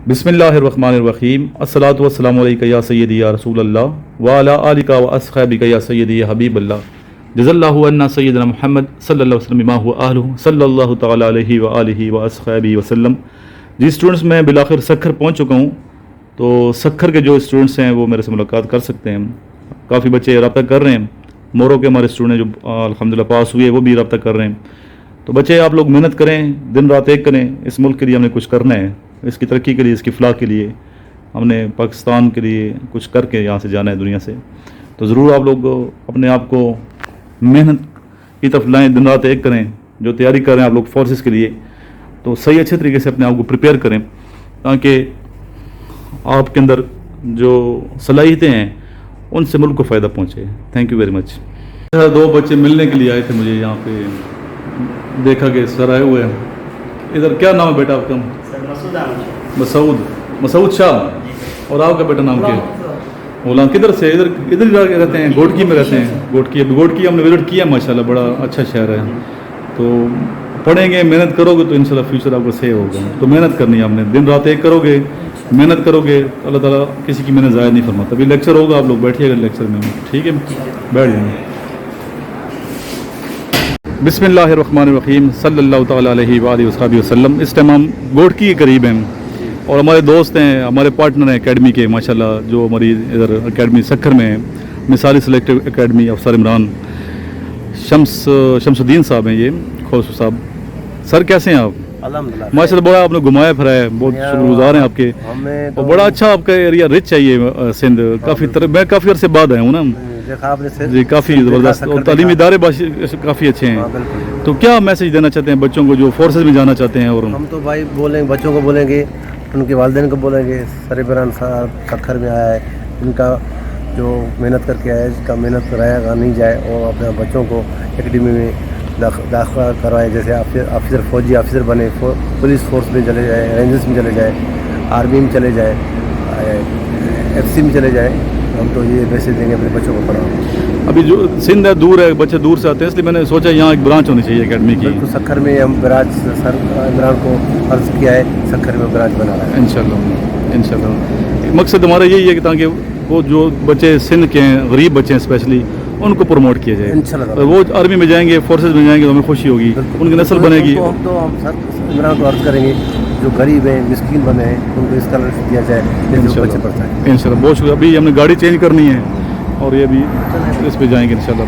बिस्मिल्लाहिर्रहमानिर्रहीम अस्सलातु वस्सलामु अलैका या सय्यदी या रसूल अल्लाह व अला आलिका व अस्हाबिका या सय्यदी या हबीब अल्लाह जज़ल्लाहु अन्ना सय्यदना मुहम्मद सल्लल्लाहु अलैहि वसल्लम बिमा हुवा अहलुहु सल्लल्लाहु तआला अलैहि व आलिहि व अस्हाबिहि वसल्लम। जी स्टूडेंट्स, मैं बिलाखिर सक्खर पहुंच चुका हूं, तो सक्खर के जो स्टूडेंट्स हैं वो मेरे से मुलाकात कर सकते हैं। काफ़ी बच्चे रब्ता कर रहे हैं, मोरो के हमारे स्टूडेंट जो अल्हम्दुलिल्लाह पास हुए वो भी रब्ता कर रहे हैं। तो बच्चे आप लोग मेहनत करें, दिन रात एक करें। इस मुल्क के लिए हमने कुछ करना है, इसकी तरक्की के लिए, इसकी फलाह के लिए हमने पाकिस्तान के लिए कुछ करके यहाँ से जाना है दुनिया से। तो ज़रूर आप लोग अपने आप को मेहनत की तरफ लाएँ, दिन रात एक करें। जो तैयारी कर रहे हैं आप लोग फोर्सेस के लिए, तो सही अच्छे तरीके से अपने आप को प्रिपेयर करें ताकि आपके अंदर जो सलाहियतें हैं उनसे मुल्क को फ़ायदा पहुँचे। Thank you very much. दो बच्चे मिलने के लिए आए थे, मुझे यहाँ पे देखा कि सर आए हुए हैं। इधर क्या नाम है बेटा आपका? मसूद शाह। और आपका बेटा नाम क्या है? गुलाम। किधर से? इधर इधर रहते हैं, गोटकी में रहते हैं। गोटकी हमने विजिट किया, माशाल्लाह बड़ा अच्छा शहर है। तो पढ़ेंगे, मेहनत करोगे तो इंशाल्लाह फ्यूचर आपका सही होगा। तो मेहनत करनी है आपने, दिन रात एक करोगे, मेहनत करोगे, अल्लाह ताला किसी की मेहनत ज़ाया नहीं फरमाता। अभी लेक्चर होगा, आप लोग बैठिएगा लेक्चर में, ठीक है? बैठ जाएंगे। बिस्मिल्लाहिर्रहमानिर्रहीम सल्लल्लाहु तआला अलैहि व आलिहि वसल्लम। इस टाइम हम गोटकी के करीब हैं और हमारे दोस्त हैं, हमारे पार्टनर हैं एकेडमी के, माशाल्लाह, जो हमारी इधर एकेडमी सक्खर में है, मिसाली सेलेक्टिव एकेडमी अफसर इमरान शमसुद्दीन साहब हैं ये, खोसू साहब। सर कैसे हैं आप? अल्हम्दुलिल्लाह माशाल्लाह, बड़ा आपने घुमाया फिराया, बहुत शुक्रगुजार हैं आपके। और बड़ा अच्छा आपका एरिया रिच है ये सिंध। मैं काफ़ी अरसे बाद आया हूँ ना जी, काफ़ी ज़बरदस्त, और तालीमी इदारे काफ़ी अच्छे हैं। तो क्या मैसेज देना चाहते हैं बच्चों को जो फोर्सेज में जाना चाहते हैं? और हम तो भाई बोलेंगे, बच्चों को बोलेंगे, उनके वालिदैन को बोलेंगे, सर इमरान साहब सक्खर में आया है, इनका जो मेहनत करके आया है, इसका मेहनत कराया नहीं जाए और अपने बच्चों को एकेडमी में दाखिला करवाएं। जैसे ऑफिसर, फौजी ऑफिसर बने, पुलिस फोर्स में चले जाए, रेंजर्स में चले जाए, आर्मी में चले जाए, FC में चले जाए। हम तो ये मैसेज देंगे अपने बच्चों को पढ़ाओ। अभी जो सिंध है दूर है, बच्चे दूर से आते हैं, इसलिए मैंने सोचा यहाँ एक ब्रांच होनी चाहिए एकेडमी की। तो सक्खर में हम ब्रांच सर इमरान को अर्ज़ किया है, सक्खर में ब्रांच बना रहा है इंशाल्लाह। मकसद हमारा यही है कि ताकि वो जो बच्चे सिंध के हैं, गरीब बच्चे हैं स्पेशली, उनको प्रमोट किया जाए इंशाल्लाह। वो आर्मी में जाएंगे, फोर्सेज में जाएंगे तो हमें खुशी होगी, उनकी नस्ल बनेगी। हम तो हम सर इमरान को अर्ज़ करेंगे, जो गरीब हैं, मिस्कीन बने हैं, उनको स्कॉलरशिप दिया जाए, जिससे बच्चे पढ़ते हैं इंशाल्लाह। बहुत शुक्रिया। अभी हमने गाड़ी चेंज करनी है और ये भी इस पे जाएंगे इंशाल्लाह।